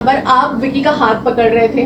पर आप विकी का हाथ पकड़ रहे थे,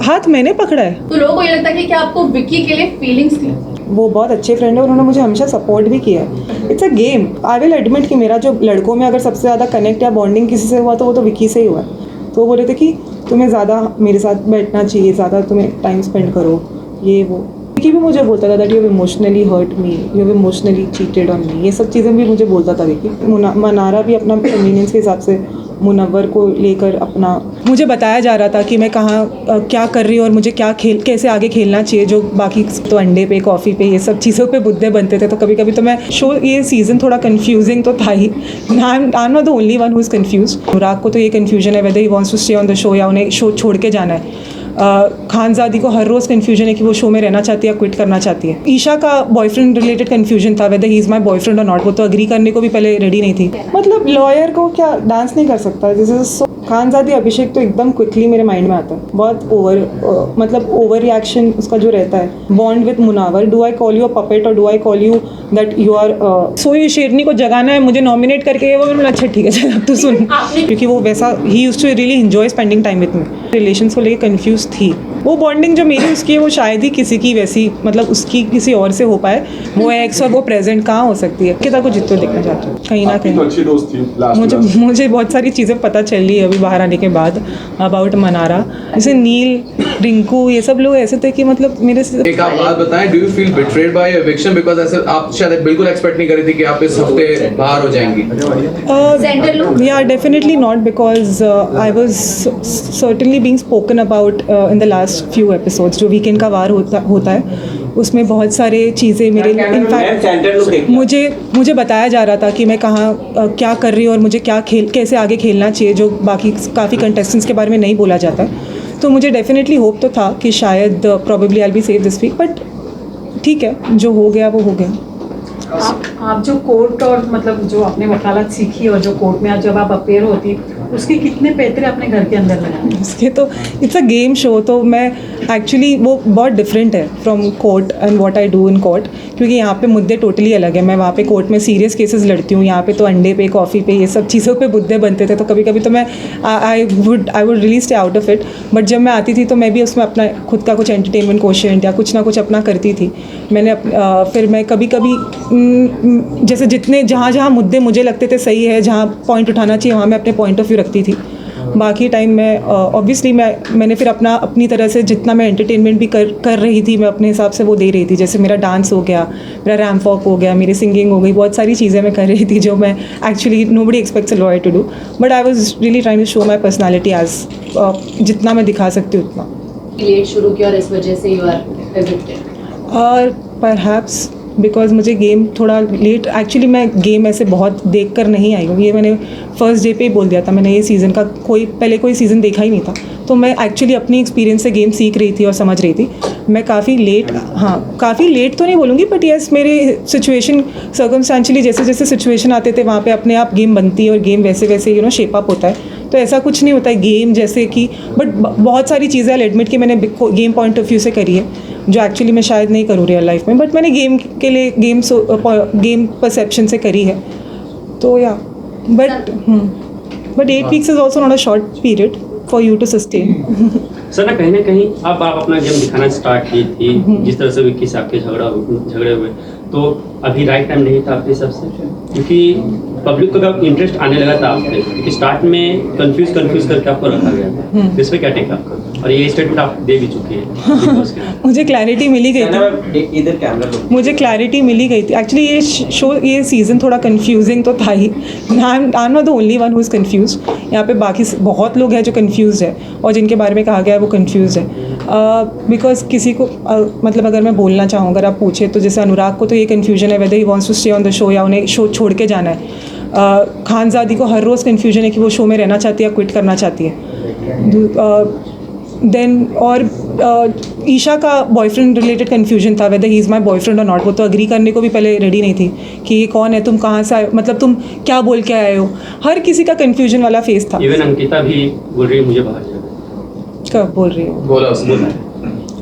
हाथ मैंने पकड़ा है। तो लोगों को ये लगता है कि क्या आपको विकी के लिए फीलिंग्स थी? वो बहुत अच्छे फ्रेंड है, उन्होंने मुझे हमेशा सपोर्ट भी किया है। It's a game. I will admit कि मेरा जो लड़कों में अगर सबसे ज़्यादा कनेक्ट या बॉन्डिंग किसी से हुआ तो वो तो विकी से ही हुआ है। तो वो बोल रहे थे कि तुम्हें ज़्यादा मेरे साथ बैठना चाहिए, ज़्यादा तुम्हें टाइम स्पेंड करो, ये वो। विकी भी मुझे बोलता था that you have emotionally hurt me, you have emotionally cheated on me, ये सब चीज़ें भी मुझे बोलता था विकी। मनारा भी अपना कन्वीनियंस के हिसाब से मुनव्वर को लेकर अपना मुझे बताया जा रहा था कि मैं कहाँ क्या कर रही हूँ और मुझे कैसे आगे खेलना चाहिए। जो बाकी तो अंडे पे, कॉफ़ी पे, ये सब चीज़ों पे बुद्धे बनते थे। तो कभी कभी तो मैं ये सीज़न थोड़ा कंफ्यूजिंग तो था ही। I am not the only one who is confuse. Anurag को तो ये कन्फ्यूजन है whether he wants to stay on the show या उन्हें शो छोड़ के जाना है। खानजादी को हर रोज़ कन्फ्यूजन है कि वो शो में रहना चाहती है या क्विट करना चाहती है। ईशा का बॉयफ्रेंड रिलेटेड कन्फ्यूजन था weather he is my boyfriend और नॉट। वो तो अग्री करने को भी पहले रेडी नहीं थी। मतलब लॉयर को क्या डांस नहीं कर सकता? दिस इज खानजादी अभिषेक तो एकदम क्विकली मेरे माइंड में आता है। बहुत ओवर रिएक्शन उसका जो रहता है। Bond with Munawar, do I call you a puppet और do I call you that you are सोई शेरनी को जगाना है, मुझे नॉमिनेट करके वो मैंने अच्छा ठीक है चल अब तू सुन। क्योंकि वो वैसा ही used to really enjoy spending time with me. Relations को लेकर कंफ्यूज थी। वो बॉन्डिंग जो मेरी उसकी है वो शायद ही किसी की वैसी, मतलब उसकी किसी और से हो पाए। वो एक्स और वो प्रेजेंट कहाँ हो सकती है? कितना कुछ जितना देखना चाहती हूँ कहीं ना कहीं। तो अच्छी दोस्त थी। मुझे बहुत सारी चीज़ें पता चल रही है अभी बाहर आने के बाद अबाउट मनारा। जैसे नील, रिंकू, ये सब लोग ऐसे थे कि मतलब मेरे से। एक आप बात बताएं, do you feel betrayed by eviction? Because ऐसे आप शायद बिल्कुल एक्सपेक्ट नहीं कर रही थी कि आप इस हफ्ते बाहर हो जाएंगी। Yeah, definitely not, because I was certainly being spoken about in the last few episodes. जो वीकेंड का वार होता है उसमें बहुत सारे चीज़ें मेरे इनफैक्ट मुझे बताया जा रहा था कि मैं कहाँ क्या कर रही हूँ और मुझे कैसे आगे खेलना चाहिए, जो बाकी काफ़ी कंटेस्टेंट्स के बारे में नहीं बोला जाता है। तो मुझे डेफिनेटली होप तो था कि शायद probably I will be safe this week, but ठीक है, जो हो गया वो हो गया। आप जो कोर्ट और मतलब जो आपने वकालत सीखी और जो कोर्ट में आज जब आप अपेयर होती, उसके कितने पैतरे अपने घर के अंदर लगाए? उसके तो इट्स अ गेम शो, तो मैं एक्चुअली वो बहुत डिफरेंट है from court and what I do in court. क्योंकि यहाँ पे मुद्दे टोटली अलग है। मैं वहाँ पे कोर्ट में सीरियस केसेस लड़ती हूँ, यहाँ पे तो अंडे पे, कॉफ़ी पे, ये सब चीज़ों पे बुद्धे बनते थे। तो कभी कभी तो मैं आई would really stay out of it. But जब मैं आती थी तो मैं भी उसमें अपना खुद का कुछ एंटरटेनमेंट क्वोशिएंट या कुछ ना कुछ अपना करती थी। मैंने फिर मैं कभी कभी जैसे जितने जहाँ मुद्दे मुझे लगते थे सही है, जहाँ पॉइंट उठाना चाहिए, वहाँ मैं अपने पॉइंट ऑफ व्यू रखती थी। बाकी टाइम मैं ऑब्वियसली मैंने फिर अपनी तरह से जितना मैं एंटरटेनमेंट भी कर रही थी, मैं अपने हिसाब से वो दे रही थी। जैसे मेरा डांस हो गया, मेरा रैम्प वॉक हो गया, मेरी सिंगिंग हो गई, बहुत सारी चीज़ें मैं कर रही थी जो मैं actually nobody expects a lawyer to do, but I was really trying to show my personality as जितना मैं दिखा सकती हूँ उतना। लेट शुरू किया और इस वजह से यू आर एविक्टेड। और परहैप्स बिकॉज मुझे गेम थोड़ा लेट, एक्चुअली मैं गेम ऐसे बहुत देख कर नहीं आई हूँ। ये मैंने फर्स्ट डे पे ही बोल दिया था। मैंने ये सीज़न का पहले कोई सीज़न देखा ही नहीं था। तो मैं एक्चुअली अपनी एक्सपीरियंस से गेम सीख रही थी और समझ रही थी। मैं काफ़ी लेट तो नहीं बोलूँगी, बट येस मेरे सिचुएशन सर्कमस्टेंशियली जैसे जैसे सिचुएशन आते थे वहाँ पे अपने आप गेम बनती है और गेम वैसे वैसे शेप अप होता है। तो ऐसा कुछ नहीं होता है गेम जैसे कि, बट बहुत सारी चीज़ें आई एडमिट कि मैंने गेम पॉइंट ऑफ व्यू से करी है जो एक्चुअली मैं शायद नहीं करूँ रियल लाइफ में, बट मैंने गेम के लिए गेम परसेप्शन से करी है। तो या but 8 weeks is also not a short period for you to sustain. Sir ना कहीं अब आप अपना गेम दिखाना स्टार्ट की थी, जिस तरह से विक्की से आपके झगड़े हुए, तो अभी राइट टाइम नहीं था आपके हिसाब से? क्योंकि पब्लिक को का इंटरेस्ट आने लगा था आप पे, क्योंकि स्टार्ट में कंफ्यूज करके आपको रखा गया था। इस पे क्या टेक आपका? और ये स्टेटमेंट आप दे भी चुके हैं। मुझे क्लैरिटी मिली गई थी। इधर कैमरा मुझे क्लैरिटी मिली गई थी। एक्चुअली ये सीज़न थोड़ा कंफ्यूजिंग तो था ही। I am not the only one who is confuse. यहाँ पे बाकी बहुत लोग हैं जो कंफ्यूज है और जिनके बारे में कहा गया है वो कंफ्यूज है। बिकॉज किसी को मतलब अगर मैं बोलना चाहूँ, अगर आप पूछे तो जैसे अनुराग को तो ये कन्फ्यूजन है whether he wants to stay on the show या उन्हें शो छोड़ के जाना है। खानजादी को हर रोज़ कन्फ्यूजन है कि वो शो में रहना चाहती है या क्विट करना चाहती है। देन और ईशा का बॉयफ्रेंड रिलेटेड कन्फ्यूजन था weather he is my boyfriend और नॉट। वो तो अग्री करने को भी पहले रेडी नहीं थी कि ये कौन है, तुम कहाँ से आए, मतलब तुम क्या बोल के आए हो। हर किसी का कन्फ्यूजन वाला फेस था। इवन अंकिता भी बोल रही है मुझे बाहर जाना। कब बोल रही हो? बोला उसने।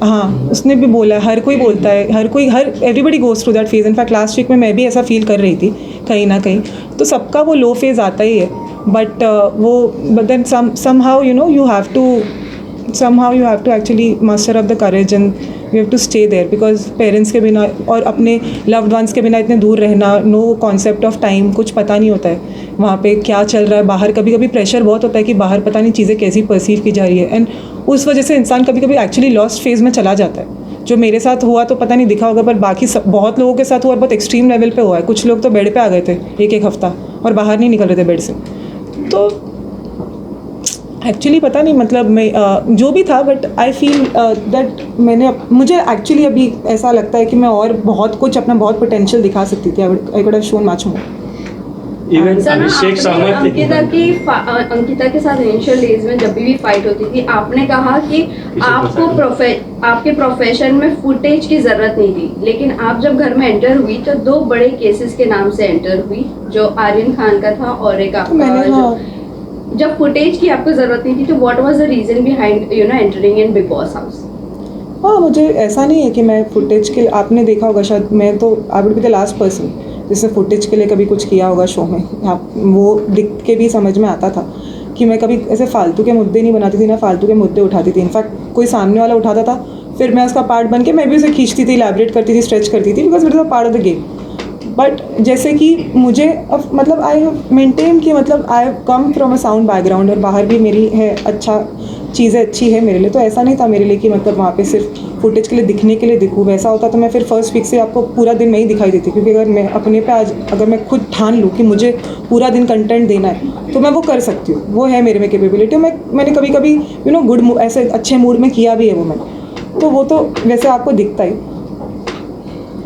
हाँ, उसने भी बोला है, हर कोई बोलता है, everybody goes through that phase. In fact last week में मैं भी ऐसा फील कर रही थी कहीं ना कहीं। तो सबका वो लो फेज़ आता ही है but but then somehow you have to actually muster up the courage and you have to stay there because parents के बिना और अपने लव्ड वंस के बिना इतने दूर रहना, नो कॉन्सेप्ट ऑफ टाइम, कुछ पता नहीं होता है वहाँ पे क्या चल रहा है बाहर. कभी कभी प्रेशर बहुत होता है कि बाहर पता नहीं चीज़ें कैसी परसीव की जा रही है, एंड उस वजह से इंसान कभी कभी एक्चुअली लॉस्ट फेज में चला जाता है. जो मेरे साथ हुआ तो पता नहीं दिखा होगा, पर बाकी बहुत लोगों के साथ हुआ, बहुत एक्सट्रीम लेवल पे हुआ है. कुछ लोग तो बेड पे आ गए थे एक हफ्ता और बाहर नहीं निकल रहे थे बेड से. तो एक्चुअली पता नहीं, मतलब मैं जो भी था, बट आई फील दैट मुझे एक्चुअली अभी ऐसा लगता है कि मैं और बहुत कुछ अपना बहुत पोटेंशियल दिखा सकती थी. I could have shown much more. Even sir, Abhishek Sawant Ankita के साथ इनिशियल डेज में जब भी फाइट होती थी, आपने कहा कि आपको आपके प्रोफेशन में फुटेज की जरूरत नहीं थी, लेकिन आप जब घर में एंटर हुई तो 2 बड़े केसेस के नाम से एंटर हुई, जो आर्यन खान का था और एक आपका. जब फुटेज की आपको जरूरत नहीं थी, तो what was the reason behind entering in Bigg Boss house? हाँ, मुझे ऐसा नहीं है कि मैं फुटेज के, आपने देखा होगा शायद, मैं तो I would be the last person जिसने फुटेज के लिए कभी कुछ किया होगा शो में. वो दिख के भी समझ में आता था कि मैं कभी ऐसे फालतू के मुद्दे नहीं बनाती थी, ना फालतू के मुद्दे उठाती थी. इनफैक्ट कोई सामने वाला उठाता था, फिर मैं उसका पार्ट बन के मैं भी उसे खींचती थी, इलैबोरेट करती थी, स्ट्रेच करती थी, because it is a part of the game. But जैसे कि मुझे अब मतलब आई हैव मेंटेन कि मतलब I have come from a sound background और बाहर भी मेरी है अच्छा, चीज़ें अच्छी है मेरे लिए. तो ऐसा नहीं था मेरे लिए कि मतलब वहाँ पे सिर्फ फुटेज के लिए दिखने के लिए दिखूँ. वैसा होता तो मैं फिर फर्स्ट वीक से आपको पूरा दिन में ही दिखाई देती, क्योंकि अगर मैं अपने पे आज अगर मैं खुद ठान लूँ कि मुझे पूरा दिन कंटेंट देना है तो मैं वो कर सकती हूँ. वो है मेरे में कैपेबिलिटी. मैंने कभी कभी गुड ऐसे अच्छे मूड में किया भी है वो मैंने, तो वो तो वैसे आपको दिखता ही.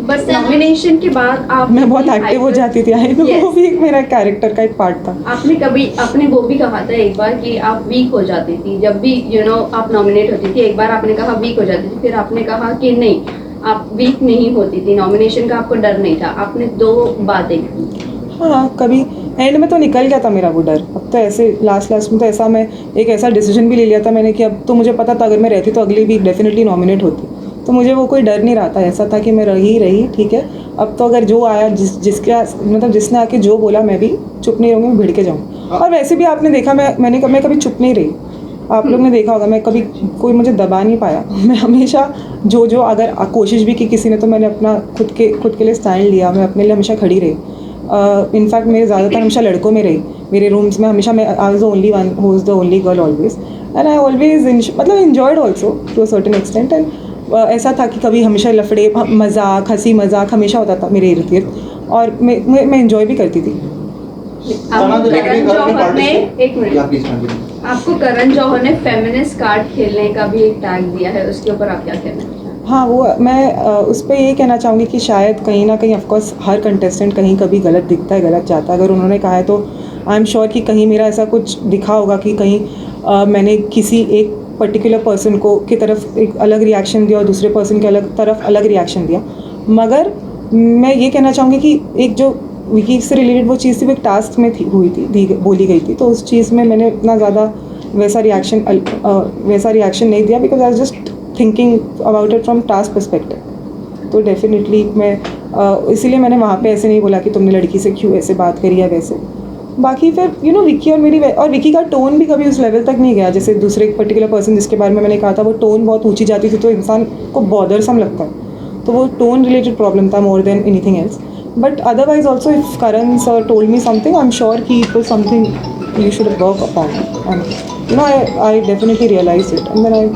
बस नॉमिनेशन के बाद आप मैं बहुत एक्टिव हो जाती थी. आई नो, वो भी मेरा कैरेक्टर का एक पार्ट था. आपने वो भी कहा था एक बार कि आप वीक हो जाती थी जब भी आप नॉमिनेट होती थी. एक बार आपने कहा वीक हो जाती थी, फिर आपने कहा कि नहीं, आप वीक नहीं होती थी, नॉमिनेशन का आपको डर नहीं था. आपने 2 बातें की. हाँ, कभी एंड में तो निकल गया था मेरा वो डर. अब तो ऐसे लास्ट में तो ऐसा मैं एक ऐसा डिसीजन भी ले लिया था मैंने कि अब तो मुझे पता था अगर मैं रहती तो अगली वीक डेफिनेटली नॉमिनेट होती. तो मुझे वो कोई डर नहीं रहा था. ऐसा था कि मैं रही ठीक है. अब तो अगर जो आया जिसने आके जो बोला, मैं भी चुप नहीं रहूँगी, भिड़ के जाऊँ. और वैसे भी आपने देखा मैं कभी चुप नहीं रही. आप लोग ने देखा होगा, मैं कभी कोई मुझे दबा नहीं पाया. मैं हमेशा जो अगर कोशिश भी की किसी ने, तो मैंने अपना खुद के लिए स्टैंड लिया. मैं अपने लिए हमेशा खड़ी रही. इनफैक्ट मेरे ज़्यादातर हमेशा लड़कों में रही. मेरे रूम्स में हमेशा I was the only one who was the only girl always, and I always मतलब enjoyed also to a certain extent. And ऐसा था कि कभी हमेशा लफड़े, मजाक, हंसी मजाक हमेशा होता था मेरे इर्द गिर्द, और मैं एंजॉय भी करती थी. आपको करण जौहर ने फेमिनिस्ट कार्ड खेलने का भी एक टैग दिया है, उसके ऊपर आप क्या कहना चाहेंगे? हाँ, वो मैं उस पर ये कहना चाहूँगी कि शायद कहीं ना कहीं ऑफकोर्स हर कंटेस्टेंट कहीं कभी गलत दिखता है, गलत जाता है. अगर उन्होंने कहा है तो आई एम श्योर कि कहीं मेरा ऐसा कुछ दिखा होगा कि कहीं मैंने किसी एक पर्टिकुलर पर्सन की तरफ एक अलग रिएक्शन दिया और दूसरे पर्सन के तरफ अलग रिएक्शन दिया. मगर मैं ये कहना चाहूँगी कि एक जो विकी से रिलेटेड वो चीज़ सिर्फ एक टास्क में बोली गई थी, तो उस चीज़ में मैंने इतना ज़्यादा वैसा रिएक्शन नहीं दिया, because I was just thinking about it from task perspective. तो डेफिनेटली मैं इसीलिए मैंने वहाँ पे ऐसे नहीं बोला कि तुमने लड़की से क्यों ऐसे बात करी है वैसे. बाकी फिर विकी और विकी का टोन भी कभी उस लेवल तक नहीं गया. जैसे दूसरे एक पर्टिकुलर पर्सन जिसके बारे में मैंने कहा था, वो टोन बहुत ऊंची जाती थी तो इंसान को बॉदरसम लगता है. तो वो टोन रिलेटेड प्रॉब्लम था more than anything else. But otherwise also if Karan sir told me something, I am sure कि it was something you should work upon, and I definitely realise it. And then I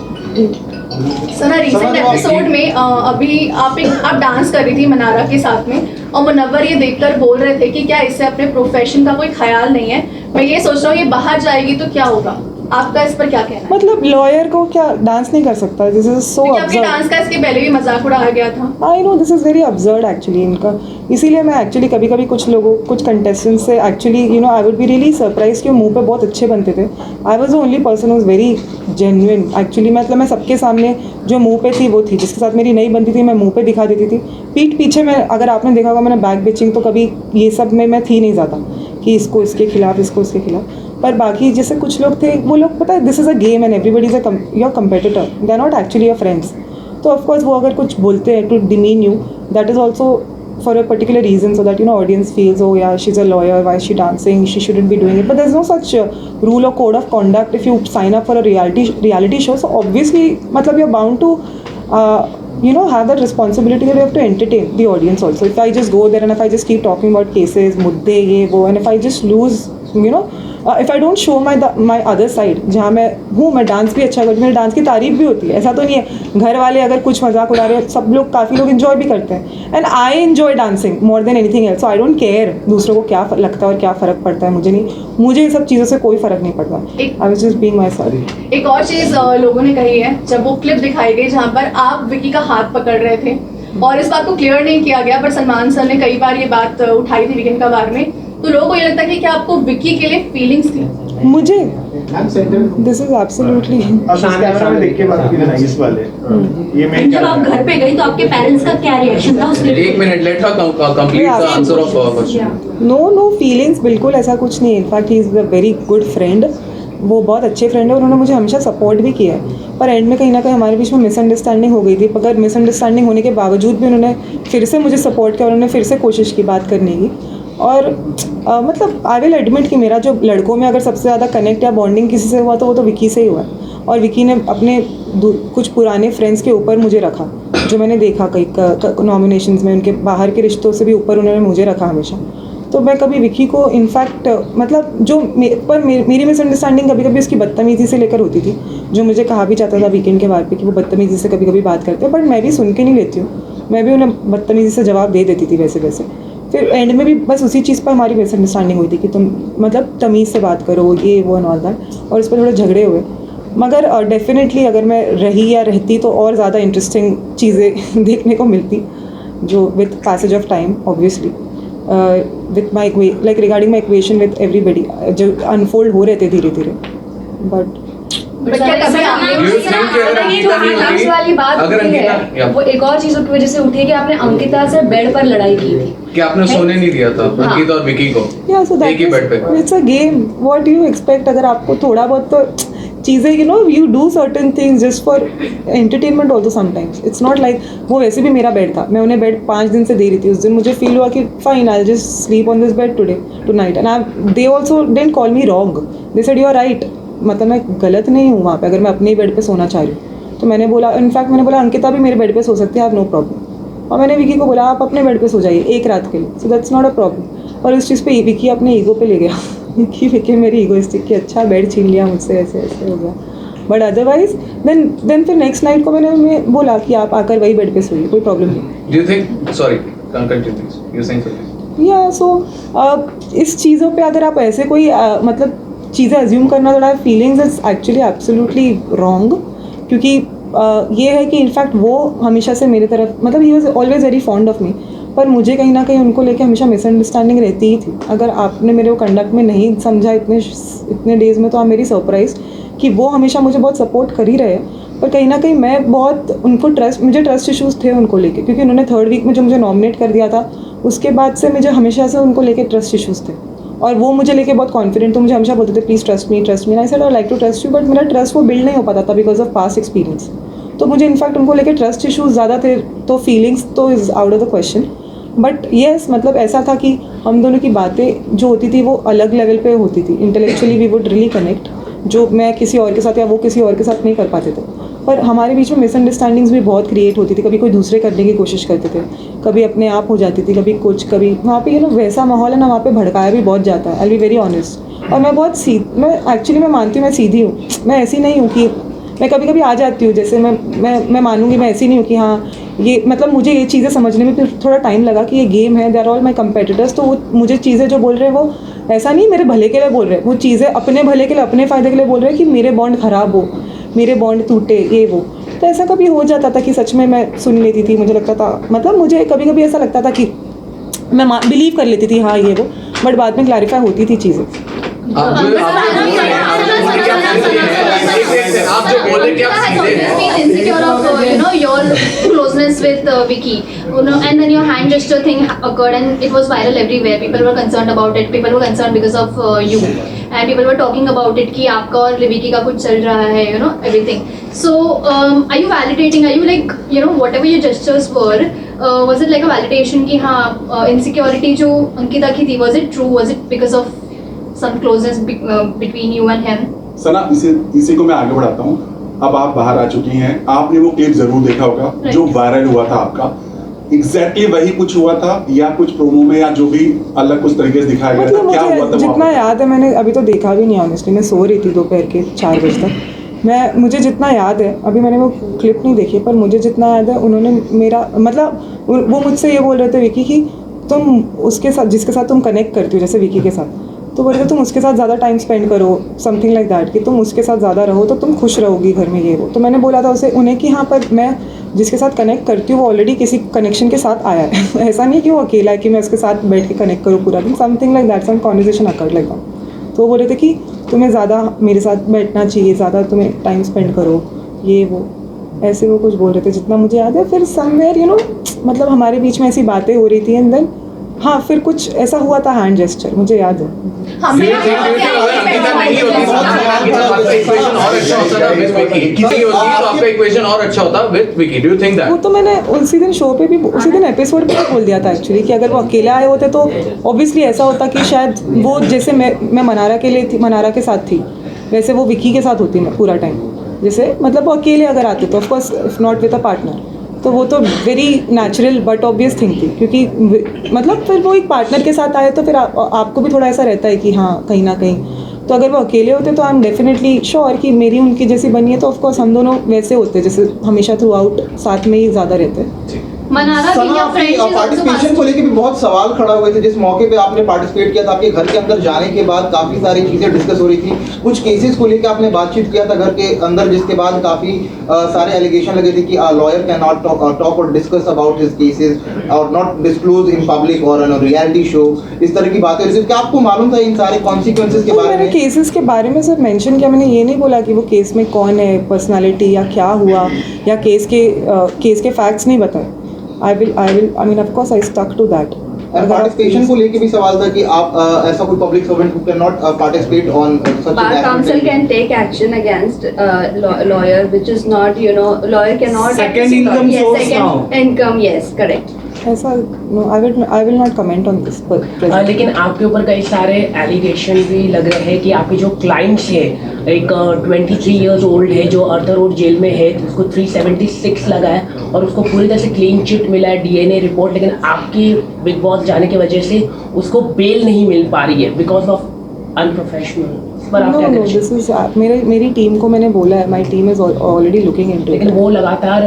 sir, recent episode में अभी आप dance कर रही थी मनारा के साथ में, और मुनव्वर ये देखकर बोल रहे थे कि क्या इससे अपने प्रोफेशन का कोई ख्याल नहीं है. मैं ये सोच रहा हूँ ये बाहर जाएगी तो क्या होगा, आपका इस पर क्या कहना है? मतलब लॉयर को क्या डांस नहीं कर सकता? This is so absurd. Dance का इसके पहले भी मजाक उड़ाया गया था. I know, this is very absurd actually इनका. इसीलिए मैं एक्चुअली कभी कुछ कंटेस्टेंट्स से actually I would be really surprise कि मुंह पे बहुत अच्छे बनते थे. आई was the only person who was very genuine actually. मतलब मैं सबके सामने जो मुंह पे थी वो थी, जिसके साथ मेरी नहीं बनती थी मैं मुंह पे दिखा देती थी. पीठ पीछे में अगर आपने देखा होगा मैंने बैक बिचिंग तो कभी ये सब में मैं थी नहीं ज़्यादा कि इसको इसके खिलाफ, इसको इसके खिलाफ. पर बाकी जैसे कुछ लोग थे, वो लोग पता है this is a game and everybody is your competitor, they are not actually your friends. तो ऑफकोर्स वो अगर कुछ बोलते हैं to demean you, that is also for a particular reason, so that audience feels, oh yeah, she's a lawyer, why is she dancing, she shouldn't be doing it. But there's no such rule or code of conduct if you sign up for a reality show. So obviously matlab you're bound to have that responsibility that you have to entertain the audience also. If I just go there and if I just keep talking about cases, mudde, ye wo, and if I just lose, if I don't show my other side, जहाँ मैं dance भी अच्छा करती हूँ, मेरे dance की तारीफ भी होती है, ऐसा तो नहीं है घर वाले अगर कुछ मजाक उड़ा रहे हैं, सब लोग काफ़ी लोग इन्जॉय भी करते हैं, and I enjoy dancing more than anything else. So I don't care दूसरों को क्या लगता है और क्या फ़र्क पड़ता है, मुझे ये सब चीज़ों से कोई फ़र्क नहीं पड़ता. I was just being my self. एक और चीज लोगों ने कही है, जब वो क्लिप दिखाई गई जहाँ पर आप विकी का हाथ पकड़ रहे थे और इस बात को क्लियर नहीं किया गया, पर सलमान सर ने कई बार ये बात उठाई थी वीकेंड का बार में, तो लोगों को ये लगता है कि क्या आपको विकी के लिए फीलिंग्स थी? मुझे दिस इज एब्सोल्युटली कैमरा में देख के बात की ना इस वाले ये मैं जब आप घर पे गई तो आपके पेरेंट्स का क्या रिएक्शन था उसके? एक minute, let her complete the answer of question. No feelings, बिल्कुल ऐसा कुछ नहीं. In fact he is a very good friend, वो बहुत अच्छे फ्रेंड है, उन्होंने मुझे हमेशा सपोर्ट भी किया है. पर एंड में कहीं ना कहीं हमारे बीच में मिसअंडरस्टैंडिंग हो गई थी. अगर मिसअंडरस्टैंडिंग होने के बावजूद भी उन्होंने फिर से मुझे सपोर्ट किया, उन्होंने फिर से कोशिश की बात करने की. और मतलब आई विल एडमिट कि मेरा जो लड़कों में अगर सबसे ज़्यादा कनेक्ट या बॉन्डिंग किसी से हुआ तो वो तो विकी से ही हुआ. और विकी ने अपने कुछ पुराने फ्रेंड्स के ऊपर मुझे रखा, जो मैंने देखा कई नॉमिनेशंस में, उनके बाहर के रिश्तों से भी ऊपर उन्होंने मुझे रखा हमेशा. तो मैं कभी विकी को इनफैक्ट मतलब जो मेरी मिसअंडरस्टैंडिंग कभी कभी उसकी बदतमीज़ी से लेकर होती थी, जो मुझे कहा भी जाता था वीकेंड के बार पे कि वो बदतमीज़ी से कभी कभी बात करते हैं, बट मैं भी सुन के नहीं लेती हूँ, मैं भी उन्हें बदतमीज़ी से जवाब दे देती थी वैसे. फिर एंड में भी बस उसी चीज़ पर हमारी मिसअंडरस्टैंडिंग हुई थी कि तुम मतलब तमीज़ से बात करो, ये वो एंड ऑल दैट, और इस पर थोड़े झगड़े हुए. मगर डेफिनेटली अगर मैं रही या रहती तो और ज़्यादा इंटरेस्टिंग चीज़ें देखने को मिलती, जो with passage of time obviously with my like regarding my equation with everybody जो अनफोल्ड हो रहे थे धीरे धीरे. बट क्या कभी आपने You think कि अगर अंकिता नहीं होती, फीलिंग्स वाली बात अगर होती अंकिता, है, या वो एक और चीज़ों की वजह से उठी है कि आपने अंकिता से बेड पर लड़ाई की थी. कि आपने सोने नहीं दिया था हाँ. अंकिता और विकी को yeah, so एक ही बेड पे. it's a game. What do you expect? अगर आपको थोड़ा बहुत तो चीज़ें you do certain things just for entertainment also sometimes. It's not like वो वैसे भी मेरा बेड था, मैं उन्हें बेड 5 दिन से दे रही थी. उस दिन मुझे फील हुआ कि fine, I'll just sleep on this bed tonight. And they also didn't call me wrong. They said you are right. मतलब मैं गलत नहीं हूँ वहाँ पे, अगर मैं अपने ही बेड पे सोना चाह रही हूँ. तो मैंने बोला, इनफैक्ट मैंने बोला अंकिता भी मेरे बेड पे सो सकती है, आप नो प्रॉब्लम. और मैंने विकी को बोला आप अपने बेड पे सो जाइए एक रात के लिए, so that's not a problem. और उस चीज़ पे विकी अपने ईगो पे ले गया विकी मेरी ईगोइस्टिक कि अच्छा बेड छीन लिया मुझसे, ऐसे ऐसे हो गया. बट अदरवाइज देन फिर नेक्स्ट नाइट को मैंने बोला कि आप आकर वही बेड पे सोइए, कोई प्रॉब्लम नहीं. Do you think, sorry, continue please. You're saying something. या सो इस चीज़ों पे अगर आप ऐसे कोई मतलब चीज़ें अज्यूम करना थोड़ा feelings is actually absolutely wrong. क्योंकि ये है कि इनफैक्ट वो हमेशा से मेरे तरफ मतलब he was always very fond of me, पर मुझे कहीं ना कहीं उनको लेके हमेशा मिसअंडरस्टैंडिंग रहती ही थी. अगर आपने मेरे को कंडक्ट में नहीं समझा इतने डेज़ में, तो आप मेरी सरप्राइज कि वो हमेशा मुझे बहुत सपोर्ट कर ही रहे हैं. पर कहीं ना कहीं मैं बहुत उनको मुझे ट्रस्ट इश्यूज़ थे उनको लेके, क्योंकि उन्होंने 3rd वीक में जो मुझे नॉमिनेट कर दिया था, उसके बाद से मुझे हमेशा से उनको लेके ट्रस्ट इश्यूज़ थे. और वो मुझे लेके बहुत कॉन्फिडेंट, तो मुझे हमेशा बोलते थे please trust me. I said I like to trust you, but मेरा ट्रस्ट वो बिल्ड नहीं हो पाता था बिकॉज ऑफ पास्ट एक्सपीरियंस. तो मुझे इनफैक्ट उनको लेके ट्रस्ट इश्यूज़ ज़्यादा थे, तो फीलिंग्स तो is out of the question. But yes मतलब ऐसा था कि हम दोनों की बातें जो होती थी वो अलग लेवल पे होती थी. Intellectually we would really connect, जो मैं किसी और के साथ या वो किसी और के साथ नहीं कर पाते थे. पर हमारे बीच में मिसअंडरस्टैंडिंग्स भी बहुत क्रिएट होती थी. कभी कोई दूसरे करने की कोशिश करते थे, कभी अपने आप हो जाती थी, कभी कुछ, कभी वहाँ पे वैसा माहौल है ना, वहाँ पे भड़काया भी बहुत जाता है. आई बी वेरी ऑनेस्ट. और मैं बहुत मैं एक्चुअली मैं मानती हूँ मैं सीधी हूँ. मैं ऐसी नहीं हूँ कि मैं कभी कभी आ जाती हूँ, जैसे मैं मानूंगी, मैं ऐसी नहीं हूँ कि हाँ ये मतलब मुझे ये चीज़ें समझने में फिर थोड़ा टाइम लगा कि ये गेम है, they are all my competitors. तो वो मुझे चीज़ें जो बोल रहे हैं वो ऐसा नहीं मेरे भले के लिए बोल रहे हैं, वो चीज़ें अपने भले के लिए, अपने फ़ायदे के लिए बोल रहे हैं कि मेरे बॉन्ड ख़राब हो, मेरे बॉन्ड टूटे, ये वो. तो ऐसा कभी हो जाता था कि सच में मैं सुन लेती थी, मुझे लगता था मतलब मुझे कभी कभी ऐसा लगता था कि मैं बिलीव कर लेती थी हाँ ये वो, बट बाद में क्लैरिफाई होती थी चीज़ें. आप जो बोले कि आप सीधे हैं. insecure of your closeness with Vicky, and then your hand gesture thing occurred and it was viral everywhere. People were concerned about it. People were concerned because of you. and people were talking about it कि आपका और लिविकी का कुछ चल रहा है, you know, everything. So are you validating, are you like, you know, whatever your gestures were, was it like a validation कि हाँ insecurity जो अंकिता की थी, was it true, was it because of some closeness between you and him? सना इसी को मैं आगे बढ़ाता हूँ। अब आप बाहर आ चुकी हैं, आपने वो क्लिप जरूर देखा होगा जो वायरल हुआ था आपका, एग्जैक्टली वही कुछ हुआ था या कुछ प्रोमो में या जो भी अलग कुछ तरीके से दिखाया गया था, क्या हुआ था? जितना याद है, मैंने अभी तो देखा भी नहीं ऑनेस्टली, मैं सो रही थी दोपहर के 4 बजे तक। मुझे जितना याद है, अभी मैंने वो क्लिप नहीं देखी, पर मुझे जितना याद है उन्होंने मेरा मतलब वो मुझसे ये बोल रहे थे विकी कि तुम उसके साथ जिसके साथ तुम कनेक्ट करती हो, जैसे विकी के साथ, तो बोल रहे तुम उसके साथ ज़्यादा टाइम स्पेंड करो, समथिंग लाइक दैट, कि तुम उसके साथ ज़्यादा रहो तो तुम खुश रहोगी घर में, ये वो। तो मैंने बोला था उन्हें कि हाँ, पर मैं जिसके साथ कनेक्ट करती हूँ वो ऑलरेडी किसी कनेक्शन के साथ आया है ऐसा नहीं कि वो अकेला है कि मैं उसके साथ बैठ के कनेक्ट करूँ पूरा दिन, something like that, some conversation occurred like that. तो वो बोल रहे थे कि तुम्हें ज़्यादा मेरे साथ बैठना चाहिए, ज़्यादा तुम्हें टाइम स्पेंड करो, ये वो, ऐसे वो कुछ बोल रहे थे जितना मुझे याद है। फिर समवेयर यू नो मतलब हमारे बीच में ऐसी बातें हो रही थी, एंड देन हाँ फिर कुछ ऐसा हुआ था, हैंड जेस्चर, मुझे याद है। वो तो मैंने उसी दिन शो पे भी, उसी दिन एपिसोड पे बोल दिया था एक्चुअली कि अगर वो अकेले आए होते तो ऑब्वियसली ऐसा होता कि शायद वो जैसे मैं मनारा के लिए थी, मनारा के साथ थी, वैसे वो विकी के साथ होती मैं पूरा टाइम। जैसे मतलब वो अकेले अगर आते तो of course if not with a partner, तो वो तो very natural but obvious thing थी, क्योंकि मतलब फिर वो एक पार्टनर के साथ आए तो फिर आपको भी थोड़ा ऐसा रहता है कि हाँ कहीं ना कहीं, तो अगर वो अकेले होते तो आई एम डेफिनेटली श्योर कि मेरी उनकी जैसी बनी है, तो ऑफकोर्स हम दोनों वैसे होते जैसे हमेशा थ्रू आउट साथ में ही ज़्यादा रहते हैं। मनारा की या पार्टिसिपेशन को लेकर भी बहुत सवाल खड़ा हुए थे। जिस मौके पे आपने पार्टिसिपेट किया था, आपके घर के अंदर जाने के बाद काफी सारी चीजें डिस्कस हो रही थी, कुछ केसेस को लेकर आपने बातचीत किया था घर के अंदर, जिसके बाद काफी सारे एलिगेशन लगे थे कि लॉयर कैन नॉट टॉक और डिस्कस अबाउट हिज केसेस और नॉट डिस्क्लोज इन पब्लिक और ऑन रियलिटी शो, इस तरह की बातें। क्या आपको मालूम था इन सारे कॉन्सिक्वेंसेस के बारे में? केसेस के बारे में सिर्फ मेंशन किया, मैंने ये नहीं बोला कि वो केस में कौन है, पर्सनालिटी या क्या हुआ, या केस के फैक्ट्स नहीं बताए। I mean, of course, I stuck to that. Participation को लेके भी सवाल था कि आप ऐसा कोई public servant who cannot participate on such Bar council can take action against lawyer, which is not, you know, lawyer cannot. Second income source now. Second income, yes, correct. ऐसा no, I will not comment on this. लेकिन आपके ऊपर कई सारे allegation भी लग रहे हैं कि आपके जो क्लाइंट्स है, एक 23 इयर्स ओल्ड है जो अर्थर रोड जेल में है, उसको 376 लगा है और उसको पूरी तरह से क्लीन चिट मिला है, डीएनए रिपोर्ट, लेकिन आपकी बिग बॉस जाने की वजह से उसको बेल नहीं मिल पा रही है because of unprofessional. No, this is मेरी टीम को मैंने बोला है, my team is already looking into. लेकिन वो लगातार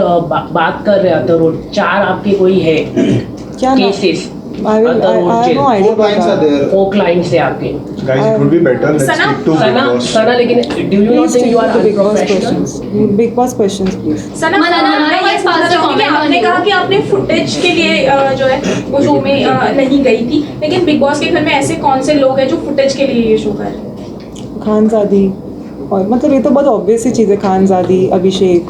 बात कर रहे हैं, तो 4 आपके कोई है क्या cases? I have no idea about that. 4 clients है आपके। Guys, it would be better. Let's stick to Big Boss. सना, लेकिन do you not think you are unprofessional? Big Boss questions, please. सना, आपने कहा कि आपने फुटेज के लिए जो है वो शो में नहीं गई थी, लेकिन बिग बॉस के घर में ऐसे कौन से लोग हैं जो फुटेज के लिए ये शो कर रहे हैं? खानजादी, और मतलब ये तो बहुत ऑब्वियस ही चीज़ है, खानजादी, अभिषेक,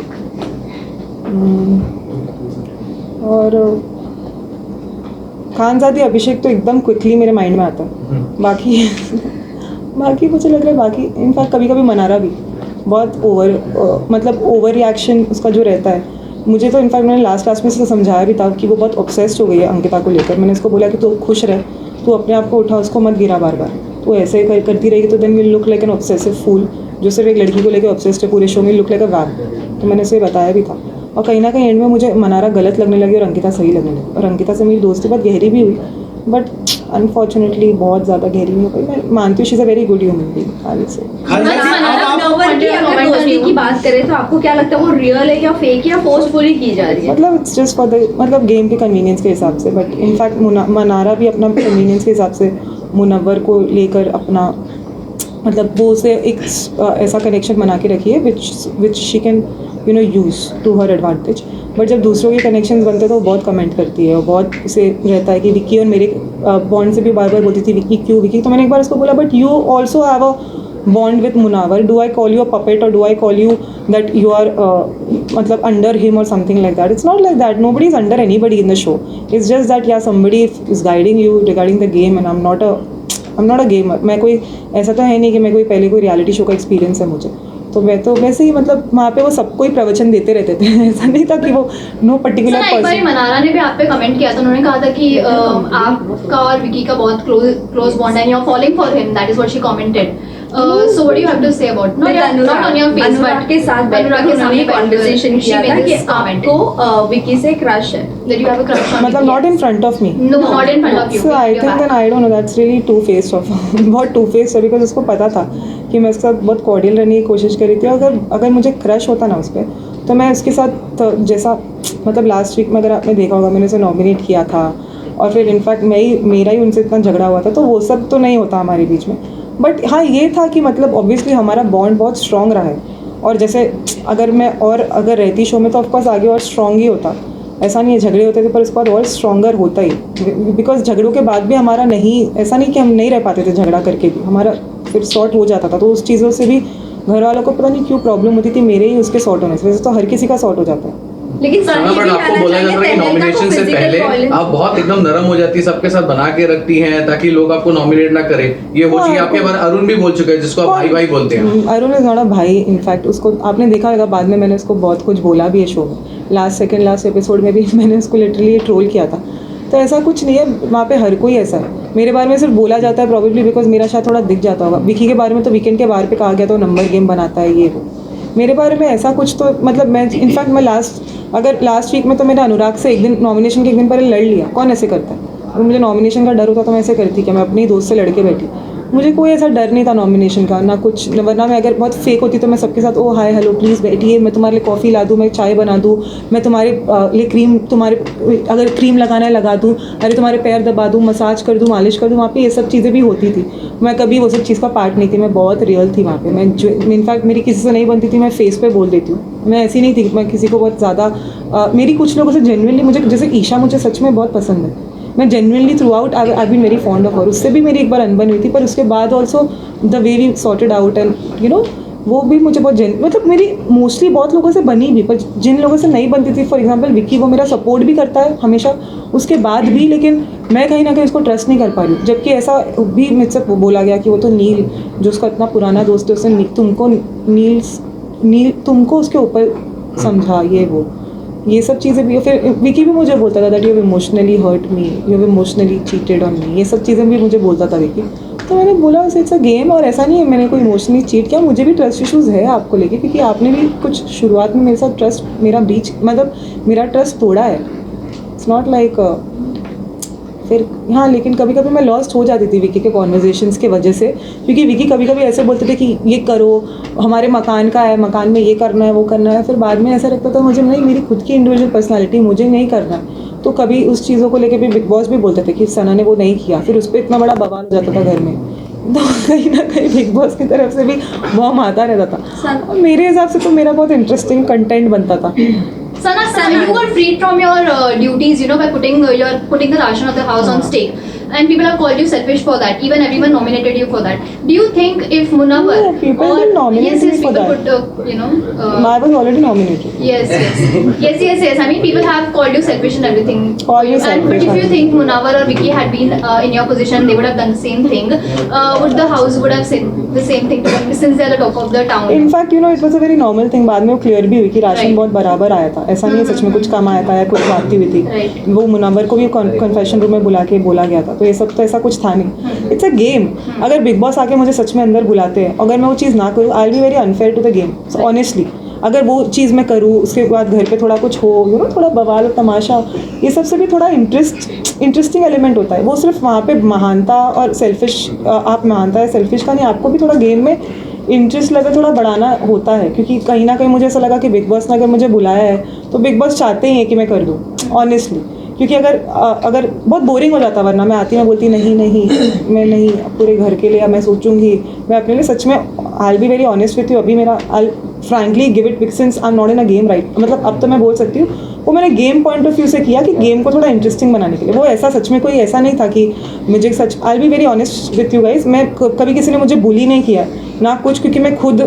और खानजादी अभिषेक तो एकदम क्विकली मेरे माइंड में आता है। बाकी मुझे लग रहा है, बाकी इनफैक्ट कभी कभी मनारा भी बहुत मतलब ओवर रिएक्शन उसका जो रहता है। मुझे तो इनफैक्ट मैंने लास्ट में से समझाया भी था कि वो बहुत ऑब्सेस्ड हो गई है अंकिता को लेकर। मैंने उसको बोला कि तू खुश रह, तू अपने आप को उठा, उसको मत गिरा बार बार, तो ऐसे करती रहेगी तो then will look like an obsessive fool, जो सिर्फ एक लड़की को लेकर ऑब्सेस्ड है पूरे शो में, लुक लाइक अ वैम्प। तो मैंने उसे बताया भी था, और कहीं ना कहीं एंड में मुझे मनारा गलत लगने लगी और अंकिता सही लगने लगी, और अंकिता से मेरी दोस्ती बहुत गहरी भी हुई, बट अनफॉर्चुनेटली बहुत ज़्यादा गहरी नहीं हो पाई। मैं मानती हूँ she is a very good human being, I will say. अगर दोस्ती की बात करें तो आपको क्या लगता है, वो रियल है या फेक या फोर्सफुली की जा रही है? मतलब इट्स जस्ट फॉर द मतलब गेम के कन्वीनियंस के हिसाब से, बट इनफैक्ट मनारा भी अपना कन्वीनियंस के हिसाब से मुनव्वर को लेकर अपना मतलब वो उसे एक ऐसा कनेक्शन बना के रखी है which she can you know use to her advantage. But जब दूसरों के कनेक्शंस बनते हैं तो वो बहुत कमेंट करती है और बहुत उसे रहता है कि विक्की और मेरे बॉन्ड से भी बार बार बोलती थी विक्की क्यों विक्की। तो मैंने एक बार उसको बोला but you also have a bond with Munawar. Do I call you a puppet or do I call you that you are matlab under him or something like that? It's not like that. Nobody is under anybody in the show. It's just that yeah, somebody is guiding you regarding the game, and I'm not a I am not a gamer. मैं कोई ऐसा तो है नहीं कि मैं कोई पहले कोई रियलिटी शो का एक्सपीरियंस है मुझे, तो मैं तो वैसे ही मतलब वहाँ पे वो सबको ही प्रवचन देते रहते थे ऐसा नहीं था कि वो नो पर्टिकुलर सर, एक बार मनारा ने भी आप पे कमेंट किया था, उन्होंने कहा था कि आपका और विकी का बहुत क्लोज बॉन्ड है, you are following for him, that is what she commented. So what do you have to say about not on your face Anurag but के साथ अनुराग के सामने कॉन्वर्सेशन किया था कि आपको विकी से क्रश है, that you have a crush on मतलब Vicky. Not in front of me. No, not in front of you. So I You're think back. then I don't know, that's really two faced of बहुत two faced है, because उसको पता था कि मैं उसके साथ बहुत कॉर्डियल रहने की कोशिश करी थी। अगर मुझे क्रश होता ना उस पर, तो मैं उसके साथ जैसा मतलब लास्ट वीक में अगर आपने देखा होगा मैंने उसे नॉमिनेट किया था और फिर इनफैक्ट मेरा ही उनसे इतना झगड़ा हुआ था, तो वो सब तो नहीं होता हमारे बीच में। बट हाँ ये था कि मतलब ऑब्वियसली हमारा बॉन्ड बहुत स्ट्रॉन्ग रहा है, और जैसे अगर रहती शो में तो ऑफकोर्स आगे और स्ट्रॉन्ग ही होता, ऐसा नहीं है झगड़े होते थे पर उसके बाद और स्ट्रॉन्गर होता ही, बिकॉज झगड़ों के बाद भी हमारा ऐसा नहीं कि हम नहीं रह पाते थे झगड़ा करके भी, हमारा फिर सॉर्ट हो जाता था। तो उस चीज़ों से भी घर वालों को पता नहीं क्यों प्रॉब्लम होती थी मेरे ही उसके सॉर्ट होने से, वैसे तो हर किसी का सॉर्ट हो जाता है। लेकिन सर ये बट भी आपको कहना बोला जाता चाहिए है कि तेंदुलकर को नॉमिनेशन से physical पहले violence- आप बहुत एकदम नरम हो जाती है, सबके साथ बना के रखती हैं ताकि लोग आपको नॉमिनेट ना करें, ये हो चुकी है आपके बारे। अरुण भी बोल चुका है जिसको आप भाई भाई बोलते हैं। अरुण इज नॉट अ भाई, इनफैक्ट उसको आपने देखा होगा बाद में मैंने उसको बहुत कुछ बोला भी है शो में, लास्ट एपिसोड में भी मैंने उसको लिटरली ट्रोल किया था। तो ऐसा कुछ नहीं है, वहाँ पे हर कोई ऐसा है। मेरे बारे में सिर्फ बोला जाता है प्रॉब्लली बिकॉज मेरा शायद थोड़ा दिख जाता होगा। विकी के बारे में तो वीकेंड के बाहर पे कहा गया तो नंबर गेम बनाता है ये वो। मेरे बारे में ऐसा कुछ तो मतलब मैं इनफैक्ट मैं लास्ट वीक में तो मैंने अनुराग से एक दिन नॉमिनेशन के एक दिन पहले लड़ लिया। कौन ऐसे करता है? अगर मुझे नॉमिनेशन का डर होता तो मैं ऐसे करती कि मैं अपने ही दोस्त से लड़के बैठी। मुझे कोई ऐसा डर नहीं था नॉमिनेशन का, ना कुछ, वरना मैं अगर बहुत फेक होती तो मैं सबके साथ ओ हाय हेलो प्लीज़ बैठिए, मैं तुम्हारे लिए कॉफ़ी ला दूँ, मैं चाय बना दूँ, मैं तुम्हारे लिए क्रीम, तुम्हारे अगर क्रीम लगाना है लगा दूँ, अरे तुम्हारे पैर दबा दूँ, मसाज कर दूँ, मालिश कर दूँ। वहाँ पे ये सब चीज़ें भी होती थी। मैं कभी वो सब चीज़ का पार्ट नहीं थी, मैं बहुत रियल थी वहाँ पे। मैं इनफैक्ट मेरी किसी से नहीं बनती थी, मैं फेस पे बोल देती हूँ। मैं ऐसी नहीं थी, मैं किसी को बहुत ज़्यादा मेरी कुछ लोगों से जेन्युइनली मुझे, जैसे ईशा मुझे सच में बहुत पसंद है, मैं genuinely throughout I been very fond of her. उससे भी मेरी एक बार अनबन हुई थी, पर उसके बाद also the way we sorted out and you know वो भी मुझे बहुत मतलब मेरी मोस्टली बहुत लोगों से बनी भी, पर जिन लोगों से नहीं बनती थी, फॉर एग्जांपल विक्की, वो मेरा सपोर्ट भी करता है हमेशा उसके बाद भी, लेकिन मैं कहीं ना कहीं उसको ट्रस्ट नहीं कर पा रही हूँ। जबकि ऐसा भी मुझसे बोला गया कि वो तो नील जो उसका इतना पुराना दोस्त है, उसने तुमको उसके ऊपर समझा ये सब चीज़ें भी। फिर विकी भी मुझे बोलता था that you have emotionally hurt me, you have emotionally cheated on me, ये सब चीज़ें भी मुझे बोलता था विकी। तो मैंने बोला इट्स अ गेम, और ऐसा नहीं है मैंने कोई इमोशनली चीट किया। मुझे भी ट्रस्ट इशूज़ है आपको लेके, क्योंकि आपने भी कुछ शुरुआत में मेरे साथ मेरा ट्रस्ट तोड़ा है। इट्स नॉट लाइक फिर हाँ, लेकिन कभी कभी मैं लॉस्ट हो जाती थी विकी के कॉन्वर्जेशंस की वजह से, क्योंकि विकी कभी कभी ऐसे बोलते थे कि ये करो, हमारे मकान का है, मकान में ये करना है वो करना है। फिर बाद में ऐसा लगता था मुझे नहीं, मेरी खुद की इंडिविजुअल पर्सनालिटी, मुझे नहीं करना है। तो कभी उस चीज़ों को लेकर भी बिग बॉस भी बोलते थे कि सना ने वो नहीं किया, फिर उस पर इतना बड़ा बवाल हो जाता था घर में। तो कहीं ना कहीं बिग बॉस की तरफ से भी बॉम आता रहता था, और मेरे हिसाब से तो मेरा बहुत इंटरेस्टिंग कंटेंट बनता था। Sana, you were freed from your duties, you know, by putting the ration of the house on stake, and people have called you selfish for that. Even everyone nominated you for that. Do you think if Munawar No, people didn't nominate me for people that. put, I was already nominated. yes. I mean, people have called you selfish and everything. Always But selfish. if you think Munawar or Vicky had been in your position, they would have done the same thing. Would the house would have said the same thing to them, since they are the talk of the town? In fact it was a very normal thing. बाद में वो clear भी हुई कि ration बहुत बराबर आया था, ऐसा नहीं है सच में कुछ कम आया था या कुछ बात हुई थी। वो मुनव्वर को भी कन्फेशन रूम में बुला के बोला गया था, तो ये सब तो ऐसा कुछ था नहीं। It's a game. अगर बिग बॉस आके मुझे सच में अंदर बुलाते हैं, अगर मैं वो चीज़ ना करूँ, I will be very unfair to the game honestly. अगर वो चीज़ मैं करूँ, उसके बाद घर पे थोड़ा कुछ हो, यू नो, थोड़ा बवाल तमाशा, ये सबसे भी थोड़ा इंटरेस्टिंग एलिमेंट होता है। वो सिर्फ वहाँ पे महानता और सेल्फिश, आप महानता या सेल्फिश का नहीं, आपको भी थोड़ा गेम में इंटरेस्ट लगे थोड़ा बढ़ाना होता है। क्योंकि कहीं ना कहीं मुझे ऐसा लगा कि बिग बॉस ने अगर मुझे बुलाया है तो बिग बॉस चाहते ही हैं कि मैं कर दूँ ऑनेस्टली। क्योंकि अगर बहुत बोरिंग हो जाता, वरना मैं आती मैं बोलती नहीं मैं नहीं, पूरे घर के लिए मैं सोचूंगी, मैं अपने लिए सच में I be very honest with you. अभी मेरा I frankly give it since I am not in a game right, मतलब अब तो मैं बोल सकती हूँ वो मैंने गेम पॉइंट ऑफ व्यू से किया कि गेम को थोड़ा इंटरेस्टिंग बनाने के लिए। वो ऐसा सच में कोई ऐसा नहीं था कि मुझे सच, I be very honest with you guys, मैं कभी किसी ने मुझे बुली नहीं किया ना कुछ, क्योंकि मैं खुद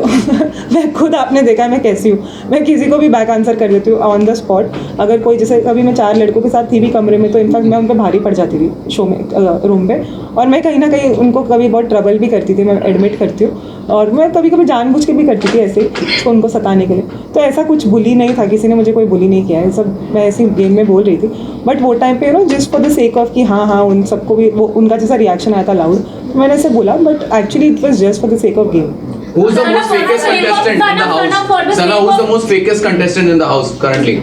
मैं खुद आपने देखा है मैं कैसी हूँ, मैं किसी को भी बैक आंसर कर देती हूँ ऑन द स्पॉट। अगर कोई जैसे कभी मैं 4 लड़कों के साथ थी भी कमरे में, तो इनफैक्ट मैं उन पर भारी पड़ जाती थी शो में, रूम पे, और मैं कहीं ना कहीं उनको कभी बहुत ट्रबल भी करती थी, मैं एडमिट करती हूँ, और मैं कभी कभी जानबूझ के भी करती थी ऐसे तो उनको सताने के लिए। तो ऐसा कुछ बुली नहीं था, किसी ने मुझे कोई बुली नहीं किया है, सब मैं ऐसी गेम में बोल रही थी। बट वो टाइम पे just for the sake of कि हाँ उन सबको भी वो उनका जैसा रिएक्शन आया था लाउड, तो मैंने ऐसे बोला, but actually it was just for the sake of game. Who's the most fakest contestant in the house? Sana, who's the most fakest contestant in the house currently?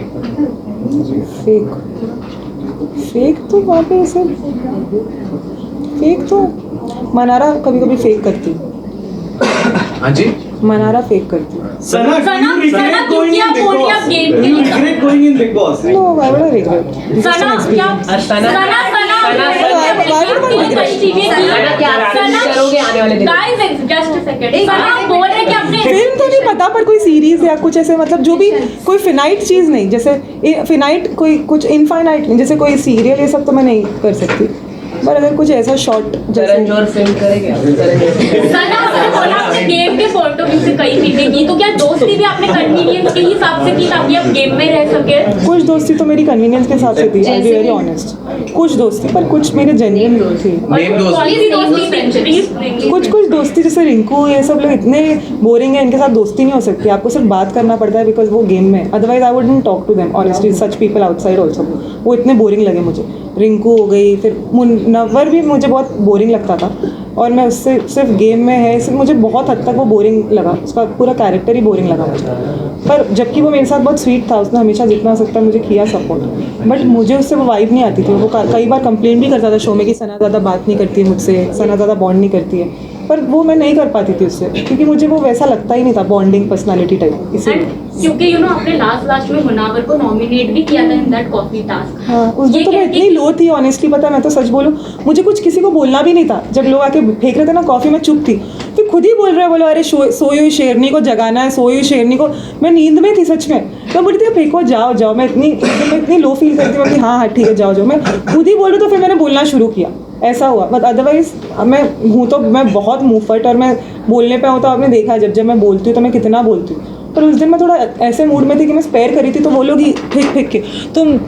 Fake तो वहाँ पे ऐसे फेक तो मनारा कभी कभी फेक करती है। हाँ जी, मनारा फेक करती है। सना क्योंकि आप बोलिए आप गेम के लिए regret going in Big Boss? No, why would I regret? सना क्या फिल्म तो नहीं पता, पर कोई सीरीज या कुछ ऐसे, मतलब जो भी कोई फिनाइट चीज़ नहीं, जैसे फिनाइट कोई कुछ इनफाइनाइट नहीं, जैसे कोई सीरियल ये सब तो मैं नहीं कर सकती, पर अगर कुछ ऐसा शॉर्ट जैसे फिल्म करेंगे गेम के पॉइंट ऑफ व्यू से कई चीजें की, तो क्या दोस्ती भी आपने कन्वीनियंस के हिसाब से की ताकि आप गेम में रह सके? कुछ दोस्ती तो मेरी कन्वीनियंस के हिसाब से थी, आई बी वेरी ऑनेस्ट, कुछ दोस्ती, पर कुछ मेरे जेन्युइन थी। कुछ दोस्ती जैसे रिंकू, ये सब लोग इतने बोरिंग है, इनके साथ दोस्ती नहीं हो सकती, आपको सिर्फ बात करना पड़ता है बिकॉज वो गेम में, otherwise I wouldn't talk to them honestly, such people outside also, वो इतने बोरिंग लगे मुझे। रिंकू हो गई, फिर मुनव्वर भी मुझे बहुत बोरिंग लगता था, और मैं उससे सिर्फ गेम में है सिर्फ मुझे बहुत हद तक वो बोरिंग लगा, उसका पूरा कैरेक्टर ही बोरिंग लगा मुझे। पर जबकि वो मेरे साथ बहुत स्वीट था, उसने हमेशा जितना हो सकता मुझे किया सपोर्ट, बट मुझे उससे वो वाइब नहीं आती थी। वो कई बार कंप्लेंट भी करता था शो में कि सना ज़्यादा बात नहीं करती है मुझसे, सना ज़्यादा बॉन्ड नहीं करती है, पर वो मैं नहीं कर पाती थी उससे, क्योंकि मुझे वो वैसा लगता ही नहीं था बॉन्डिंग पर्सनालिटी टाइप। इसीलिए क्योंकि आपने लास्ट में मुनावर को नॉमिनेट भी किया था इन दैट कॉफी टास्क। हाँ, उस दिन तो मैं इतनी लो थी ऑनेस्टली, पता है मैं तो सच बोलूँ, मुझे कुछ किसी को बोलना भी नहीं था। जब लोग आके फेंक रहे थे ना कॉफ़ी, में चुप थी, फिर खुद ही बोल रहे बोलो अरे सोई हुई शेरनी को जगाना है, सोई हुई शेरनी को। मैं नींद में थी सच में, तो बोलती थी फेंको जाओ। मैं इतनी लो फील करती हूँ, हाँ ठीक है जाओ। मैं खुद ही बोल रही, तो फिर मैंने बोलना शुरू किया, ऐसा हुआ। बट अदरवाइज मैं हूँ तो मैं बहुत मुँहफट, और मैं बोलने पे हूँ तो आपने देखा जब मैं बोलती हूँ तो मैं कितना बोलती हूँ। पर उस दिन मैं थोड़ा ऐसे मूड में थी कि मैं स्पेयर करी थी, तो वो लोग ही फेंक के तुम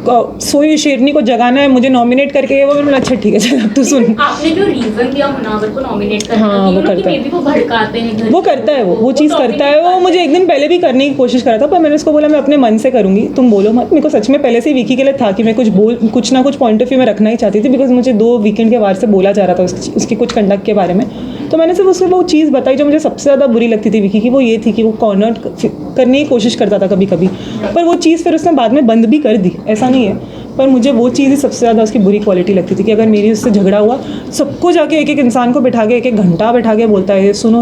सोई शेरनी को जगाना है, मुझे नॉमिनेट करके, वो मैंने अच्छा ठीक है चल अब तू सुन। आपने जो रीजन दिया मुनावर को नॉमिनेट करने का, हाँ, वो करता है, वो भड़काते हैं, वो करता है, वो चीज़ करता है। वो मुझे एक दिन पहले भी करने की कोशिश करा था, पर मैंने उसको बोला मैं अपने मन से करूँगी, तुम बोलो मत। मेरे को सच में पहले से विकी के लिए था कि मैं कुछ ना कुछ पॉइंट ऑफ व्यू में रखना ही चाहती थी, बिकॉज मुझे 2 वीकेंड के बाद से बोला जा रहा था उसकी कुछ कंडक्ट के बारे में। तो मैंने सिर्फ उससे वो चीज़ बताई जो मुझे सबसे ज़्यादा बुरी लगती थी विकी की, वो ये थी कि वो कॉर्नर करने की कोशिश करता था कभी कभी, पर वो चीज़ फिर उसने बाद में बंद भी कर दी, ऐसा नहीं है। पर मुझे वो चीज़ ही सबसे ज़्यादा उसकी बुरी क्वालिटी लगती थी कि अगर मेरी उससे झगड़ा हुआ, सबको जाके एक इंसान को बिठा के 1 घंटा बैठा के बोलता है सुनो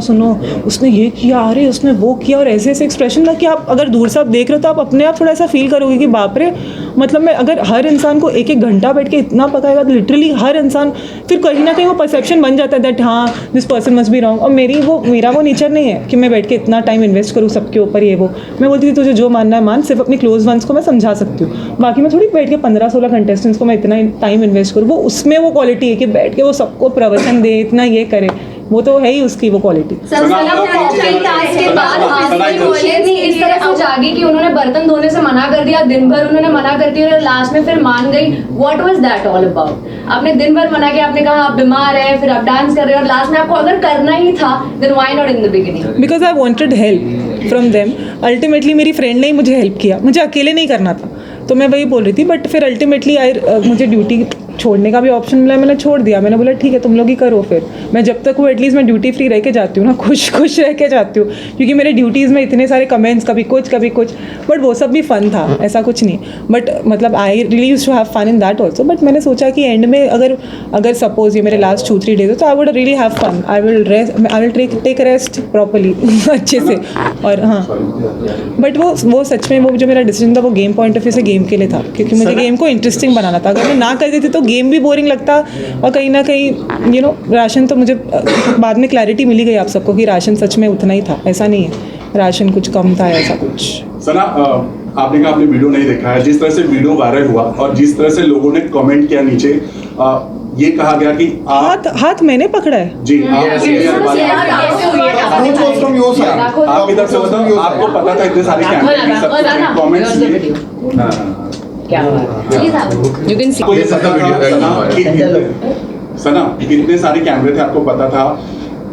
उसने ये किया, अरे उसने वो किया, और ऐसे एक्सप्रेशन था कि आप अगर दूर से आप देख रहे हो तो आप अपने आप थोड़ा ऐसा फील करोगे कि बाप रे, मतलब मैं अगर हर इंसान को 1 घंटा बैठ के इतना पकाएगा तो लिटरली हर इंसान फिर कहीं ना कहीं वो परसेप्शन बन जाता है दैट हाँ this person must be wrong. और मेरा वो नेचर नहीं है कि मैं बैठ के इतना टाइम इन्वेस्ट करूँ सबके ऊपर। ये वो मैं बोलती थी तुझे जो मानना है मान, सिर्फ अपनी क्लोज वंस को मैं समझा सकती हूँ, बाकी मैं थोड़ी बैठ के 15-16 कंटेस्टेंट्स को मैं इतना टाइम इन्वेस्ट करूँ। वो उसमें वो क्वालिटी है कि बैठ के वो सबको प्रवचन दे, इतना ये करे, वो तो है ही उसकी वो क्वालिटी। इस तरह से जागी कि उन्होंने बर्तन धोने से मना कर दिया, दिन भर उन्होंने मना कर दिया और लास्ट में फिर मान गई। What was that all about? आपने दिन भर मना किया, आपने कहा आप बीमार हैं, फिर आप डांस कर रहे हो, और लास्ट में आपको अगर करना ही था then why not in the beginning? Because I wanted help from them. Ultimately मेरी फ्रेंड ने ही मुझे हेल्प किया, मुझे अकेले नहीं करना था, तो मैं वही बोल रही थी। बट फिर अल्टीमेटली मुझे ड्यूटी छोड़ने का भी ऑप्शन मिला, मैंने छोड़ दिया। मैंने बोला ठीक है तुम लोग ही करो। फिर मैं जब तक वो एटलीस्ट मैं ड्यूटी फ्री रह के जाती हूँ ना, खुश रह के जाती हूँ, क्योंकि मेरे ड्यूटीज़ में इतने सारे कमेंट्स, कभी कुछ, बट वो सब भी फन था, ऐसा कुछ नहीं। बट मतलब I really used to have fun in that also. But मैंने सोचा कि एंड में अगर सपोज ये मेरे लास्ट 2-3 डेज हो तो I would really have fun, I will take rest properly अच्छे से। और हाँ, बट वो सच में वो जो मेरा डिसीजन था वो गेम पॉइंट ऑफ व्यू से गेम के लिए था, क्योंकि मुझे गेम को इंटरेस्टिंग बनाना था। अगर मैं ना कर देती तो गेम भी बोरिंग लगता, और कहीं ना कहीं राशन तो मुझे बाद में क्लैरिटी मिली गई आप सबको कि राशन सच में उतना ही था, ऐसा नहीं है राशन कुछ कम था ऐसा कुछ। सना, आपने कहा आपने वीडियो नहीं देखा है, जिस तरह से वीडियो वायरल हुआ और जिस तरह से लोगों ने कमेंट किया नीचे, ये कहा गया कि आप हाथ मैंने पकड़ा है जी आपकी तरफ से बताओ, आपको पता था इतने सारे कैमरे कमेंट्स क्या सना इतने सारे कैमरे थे, आपको पता था,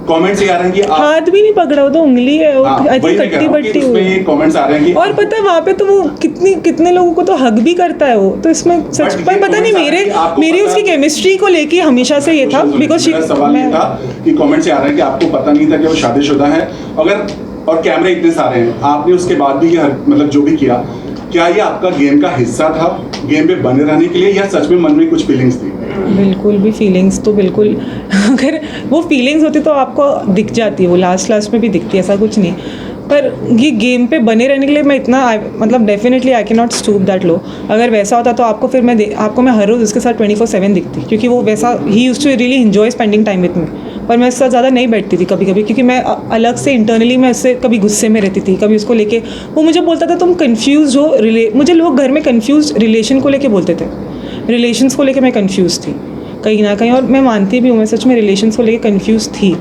कमेंट्स ये आ रहे हैं कि हाथ भी नहीं पकड़ा, वो तो उंगली है, आई थिंक कट्टी बट्टी हुई। कमेंट्स आ रहे हैं कि और पता है वहाँ पे तो वो कितने लोगों को तो हग भी करता है वो, तो इसमें सच पर पता नहीं मेरी उसकी केमिस्ट्री को लेके हमेशा से ये था, बिकॉज सवाल ये था कि कमेंट्स आ रहे हैं कि आपको पता नहीं था कि वो शादीशुदा है, अगर और कैमरे इतने सारे हैं, आपने उसके बाद भी ये मतलब जो भी किया, क्या ये आपका गेम का हिस्सा था, गेम पे बने रहने के लिए, या सच में मन में कुछ फीलिंग्स थी? बिल्कुल भी फीलिंग्स तो बिल्कुल अगर वो फीलिंग्स होती तो आपको दिख जाती है, वो लास्ट में भी दिखती है, ऐसा कुछ नहीं। पर ये गेम पे बने रहने के लिए मैं इतना मतलब definitely I can not stoop that low. अगर वैसा होता तो आपको फिर मैं हर रोज़ उसके साथ 24/7 दिखती, क्योंकि वो वैसा ही used to really enjoy spending time with me. पर मैं उसके साथ ज़्यादा नहीं बैठती थी कभी कभी, क्योंकि मैं अलग से इंटरनली मैं उससे कभी गुस्से में रहती थी, कभी उसको लेके वो मुझे बोलता था तुम कन्फ्यूज़ हो मुझे लोग घर में कन्फ्यूज़ रिलेशन को लेके बोलते थे, रिलेशंस को लेके मैं कन्फ्यूज़ थी कहीं ना कहीं, और मैं मानती भी हूँ मैं सच में रिलेशंस को लेके कन्फ्यूज़ थी,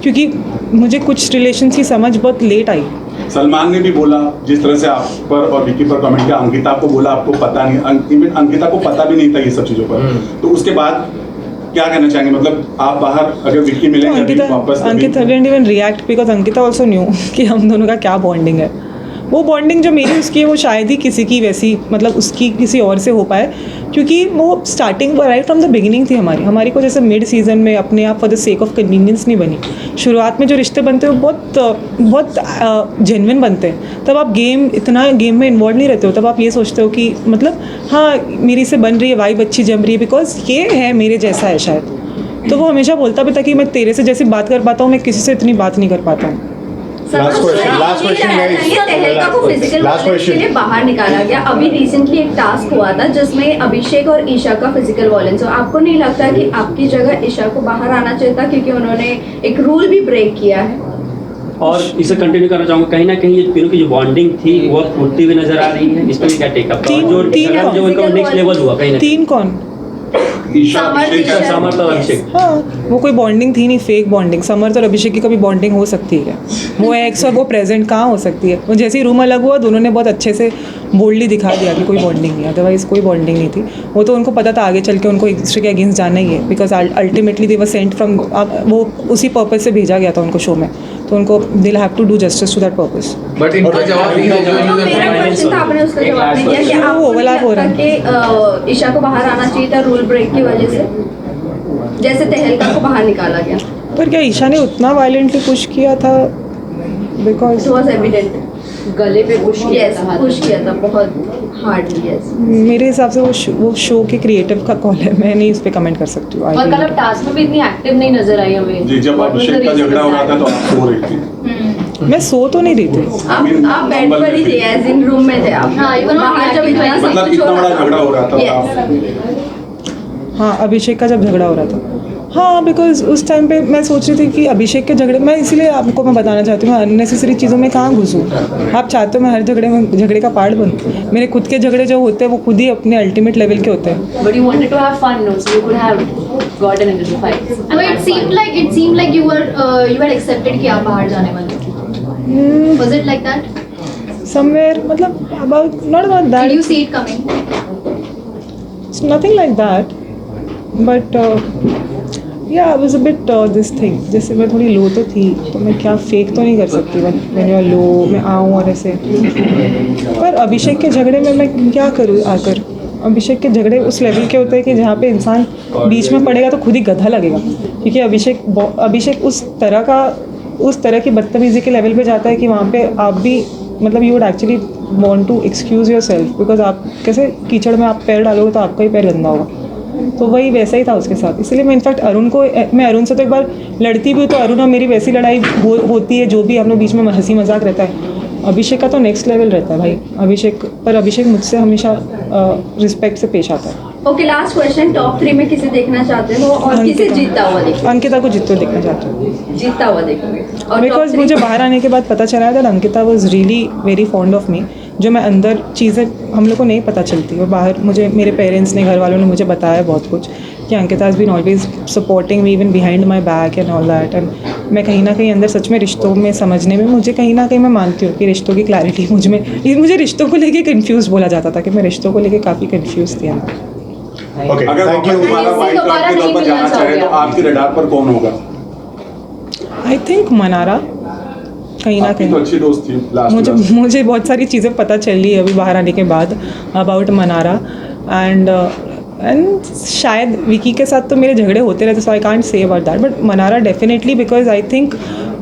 क्योंकि मुझे कुछ रिलेशंस की समझ बहुत लेट आई। सलमान ने भी बोला जिस तरह से आप पर और विक्की पर कमेंट किया, अंकिता को बोला आपको पता नहीं, इवन अंकिता को पता भी नहीं था ये सब चीज़ों पर, तो उसके बाद क्या कहना चाहेंगे? मतलब आप बाहर अगर विक्की मिलेंगे वापस, Ankita didn't even react because Ankita also new कि हम दोनों का क्या बॉन्डिंग है। वो बॉन्डिंग जो मेरी उसकी है वो शायद ही किसी की वैसी मतलब उसकी किसी और से हो पाए, क्योंकि वो starting right from the beginning थी हमारी को जैसे मिड सीजन में अपने आप for the sake of convenience नहीं बनी। शुरुआत में जो रिश्ते बनते हैं वो बहुत जेन्युइन बनते हैं, तब आप इतना गेम में इन्वॉल्व नहीं रहते हो, तब आप ये सोचते हो कि मतलब हाँ मेरी से बन रही है, वाइब अच्छी जम रही है, बिकॉज ये है मेरे जैसा है शायद। तो वो हमेशा बोलता भी था कि मैं तेरे से जैसे बात कर पाता हूँ मैं किसी से इतनी बात नहीं कर पाता हूँ। लास्ट क्वेश्चन के लिए बाहर निकाला गया। अभी रिसेंटली एक टास्क हुआ था जिसमें अभिषेक और ईशा का फिजिकल वायलेंस, तो आपको नहीं लगता कि आपकी जगह ईशा को बाहर आना चाहिए था, क्योंकि उन्होंने एक रूल भी ब्रेक किया है? और इसे कंटिन्यू करना चाहूँगा, कहीं ना कहीं ये तीनों की जो बॉन्डिंग थी वो टूटती हुई नजर आ रही है, इस पर भी क्या टेक अप? जो उनका नेक्स्ट लेवल हुआ कहीं ना तीन कौन? समर्थ और अभिषेक। हाँ वो कोई बॉन्डिंग थी नहीं, फेक बॉन्डिंग। समर्थ और अभिषेक की कभी बॉन्डिंग हो सकती है? वो एक्स और वो प्रेजेंट कहाँ हो सकती है? वो जैसे ही रूम अलग हुआ दोनों ने बहुत अच्छे से बोल्डली दिखा दिया कि कोई बॉन्डिंग नहीं, अदरवाइज़ कोई बॉन्डिंग नहीं थी। वो तो उनको पता था आगे चल के उनको एक दूसरे के अगेंस्ट जाना ही है, because ultimately they were sent from, वो उसी पर्पज से भेजा गया था उनको शो में, तो उनको they have to do justice to that purpose. But इनका जवाब नहीं मेरा क्वेश्चन था, आपने उसका जवाब नहीं दिया कि आपको ओवरलैप हो रहा है कि ईशा को बाहर आना चाहिए था रूल ब्रेक की वजह से, जैसे तहलका को बाहर निकाला गया? पर क्या ईशा ने उतना वायलेंटली पुश किया था? बिकॉज इट वाज एविडेंट, गले पे पुश किया था बहुत हार्डली। यस, मेरे हिसाब से वो शो के क्रिएटिव का कॉल है, मैं नहीं इस पे कमेंट कर सकती हूँ। और कल अब टास्क में भी इतनी एक्टिव नहीं नजर आई हमें। जी, जब अभिषेक का झगड़ा हो रहा था तो आप सो रही थी। मैं सो तो नहीं रही थी, आप बेड पर ही थे, एज इन रूम में थे आप। हाँ, इवन बाहर जब मतलब इतना बड़ा झगड़ा हो रहा था। हाँ अभिषेक का जब झगड़ा हो रहा था, हाँ बिकॉज उस टाइम पे मैं सोच रही थी कि अभिषेक के झगड़े, मैं इसीलिए आपको मैं बताना चाहती हूँ अननेसेसरी चीज़ों में कहाँ घुसूँ। आप चाहते हो मैं हर झगड़े का पार्ट बनूँ? मेरे खुद के झगड़े जो होते हैं वो खुद ही अपने अल्टीमेट लेवल के होते हैं। But you wanted to have fun, no? So you could have gotten into the fight. No, it seemed like you had accepted कि आप बाहर जाने वाले। Was it like that? Somewhere मतलब not about that. Did you see it coming? It's nothing like that. But yeah, I was a bit this thing. जैसे मैं थोड़ी लो तो थी, तो मैं क्या फेक तो नहीं कर सकती when you're low मैं आऊँ और ऐसे। पर अभिषेक के झगड़े में मैं क्या करूँ आकर? अभिषेक के झगड़े उस लेवल के होते हैं कि जहाँ पे इंसान बीच में पड़ेगा तो खुद ही गधा लगेगा, क्योंकि अभिषेक उस तरह की बदतमीजी के लेवल पे जाता है कि वहाँ पे आप भी मतलब you would actually want to excuse yourself, because आप कैसे कीचड़ में आप पैर डालोगे तो आपका ही पैर गंदा होगा। तो वही वैसा ही था उसके साथ, इसलिए मैं इनफैक्ट मैं अरुण से तो एक बार लड़ती भी हूँ, तो अरुण और मेरी वैसी लड़ाई होती है जो भी हम लोग बीच में हंसी मजाक रहता है। अभिषेक का तो नेक्स्ट लेवल रहता है भाई। अभिषेक मुझसे हमेशा रिस्पेक्ट से पेश आता है। ओके, लास्ट क्वेश्चन, टॉप 3 में किसे देखना चाहते हो और किसे जीतता हुआ देखोगे? अंकिता को जीतते देखना चाहते हो। जीतता हुआ देखोगे? और बिकॉज मुझे बाहर आने के बाद पता चला था Ankita was really very fond of me, जो मैं अंदर चीज़ें हम लोग को नहीं पता चलती, और बाहर मुझे मेरे पेरेंट्स ने, घर वालों ने मुझे बताया बहुत कुछ कि Ankita has been always supporting me even behind my back and all that. And मैं कहीं ना कहीं अंदर सच में रिश्तों में समझने में, मुझे कहीं ना कहीं मैं मानती हूँ कि रिश्तों की क्लैरिटी मुझ में, मुझे रिश्तों को लेके कंफ्यूज बोला जाता था कि मैं रिश्तों को लेके काफ़ी कंफ्यूज थी अंदर। ओके, अगर वापस दोबारा वाइल्ड कार्ड के तौर पर जाना चाहे तो आपके रडार पर कौन होगा? आई थिंक मनारा, कहीं ना आपकी कहीं तो अच्छी दोस्त थी मुझे बहुत सारी चीज़ें पता चली अभी बाहर आने के बाद अबाउट मनारा। एंड शायद विकी के साथ तो मेरे झगड़े होते रहते, so I can't say about that, but Mannara definitely, because I think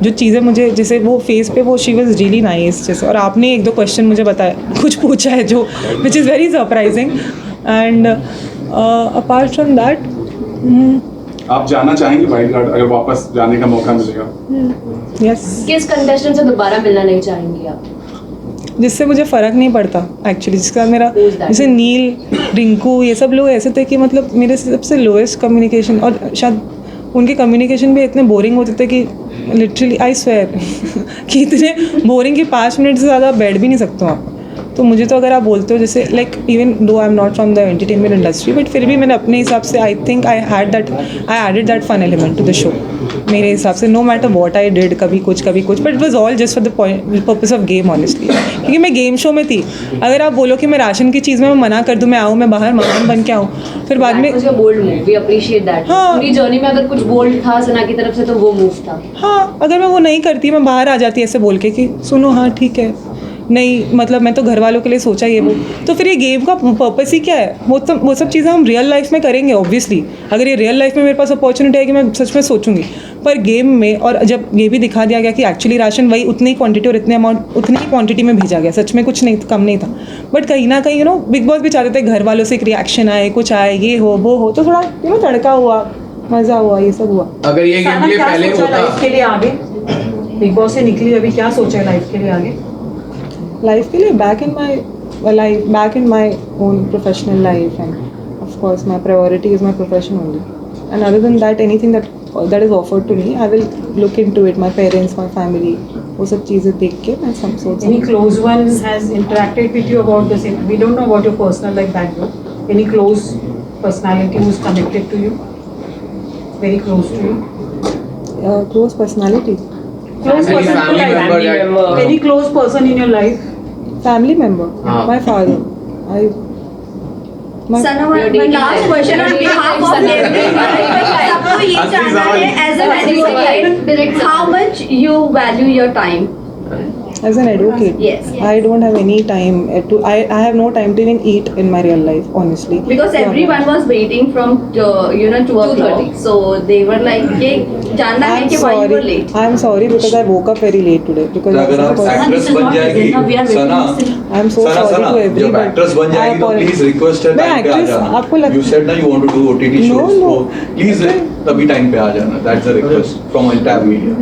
जो चीज़ें मुझे, जैसे वो फेस पे वो शी वॉज रियली नाइस, जैसे, और आपने एक दो क्वेश्चन मुझे बताया, कुछ पूछा है जो which is very surprising. And apart from that, आप जाना चाहेंगे वाइल्ड कार्ड अगर वापस जाने का मौका मिलेगा? यस। किस कंटेस्टेंट से दोबारा मिलना नहीं चाहेंगी आप? जिससे मुझे फ़र्क नहीं पड़ता एक्चुअली, जिसके साथ मेरा, जैसे नील, रिंकू, ये सब लोग ऐसे थे कि मतलब मेरे सबसे लोएस्ट कम्युनिकेशन, और शायद उनके कम्युनिकेशन भी इतने बोरिंग होते थे कि लिटरली आई स्वेयर कि इतने बोरिंग कि 5 मिनट से ज़्यादा बैठ भी नहीं सकते हो आप। तो मुझे तो अगर आप बोलते हो, जैसे like even though I am not from the entertainment industry, but फिर भी मैंने अपने हिसाब से I think I added that fun element to the show मेरे हिसाब से, no matter what I did, कभी कुछ, but it was all just for the purpose of game honestly, क्योंकि मैं गेम शो में थी। अगर आप बोलो कि मैं राशन की चीज़ में मैं मना कर दूँ, मैं आऊँ, मैं बाहर मेहमान बन के आऊँ, फिर बाद में bold move, we appreciate that. पूरी जर्नी में अगर कुछ बोल्ड था सना की तरफ से तो वो मूव था। हाँ, अगर मैं वो नहीं करती, मैं बाहर आ जाती ऐसे बोल के कि सुनो हाँ ठीक है, नहीं मतलब मैं तो घर वालों के लिए सोचा ये वो, तो फिर ये गेम का पर्पस ही क्या है? वो सब चीज़ें हम रियल लाइफ में करेंगे ऑब्वियसली। अगर ये रियल लाइफ में मेरे पास अपॉर्चुनिटी है कि मैं सच में सोचूंगी, पर गेम में, और जब ये भी दिखा दिया गया कि एक्चुअली राशन वही उतनी ही क्वांटिटी और इतने अमाउंट, उतनी ही क्वांटिटी में भेजा गया, सच में कुछ नहीं, कम नहीं था, बट कहीं ना कहीं बिग बॉस भी चाहते थे घर वालों से एक रिएक्शन आए, कुछ आए, ये हो वो हो, तो थोड़ा तड़का हुआ, मज़ा हुआ, ये सब हुआ। अगर ये गेम प्ले पहले होता, लाइफ के लिए आगे बिग बॉस से निकली, अभी क्या सोचा है लाइफ के लिए आगे? लाइफ के लिए back in my own professional life, and of course my priority is my profession only, and other than that anything that is offered to me I will look into it, my parents, my family, वो सब चीज़ें देख के मैं सब सोच। Any close one has interacted with you about the same? We don't know about your personal like background. Any close personality who's connected to you? Very close to you? Close personality? Close Any person family in your member life. that- Any close person in your life? Family member? My father. Sana, one last question on behalf of everyone. सबको ये जानना है as an advocate, how much you value your time? As an advocate? Yes. I don't have any time to, I have no time to even eat in my real life, honestly. Because everyone was waiting from 2:30, so they were like, ये जानना है कि why you were late. I'm sorry because I woke up very late today. Because अगर आप actress बन जाएगी सना, I'm so sorry to जब everybody. Actress बन जाएगी तो प्लीज रिक्वेस्ट है मैं टाइम पे आ actress, आपको जाना। लगता You said ना you want to do OTT shows, No. so please तभी टाइम पे आ जाना। That's the request from entire media.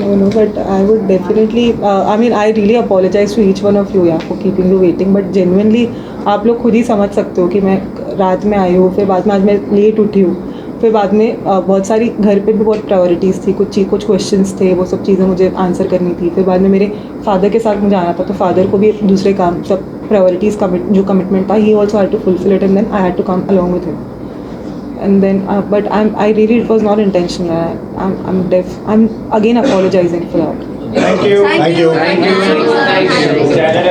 No, but I would definitely, I mean, I really apologize to each one of you, yeah, for keeping you waiting. But genuinely, आप लोग खुद ही समझ सकते हो कि मैं रात में आई हूँ, फिर बाद में आज मैं लेट उठी हूँ, फिर बाद में बहुत सारी घर पे भी बहुत प्रायोरिटीज़ थी, कुछ क्वेश्चंस थे, वो सब चीज़ें मुझे आंसर करनी थी, फिर बाद में मेरे फादर के साथ मुझे आना था, तो फादर को भी दूसरे काम, सब प्रायोरिटीज़ जो कमिटमेंट था, he also had to fulfil it, and then I had to come along with him. And then but I really, it was not intentional. I'm again apologizing for that. Thank you. Thank you.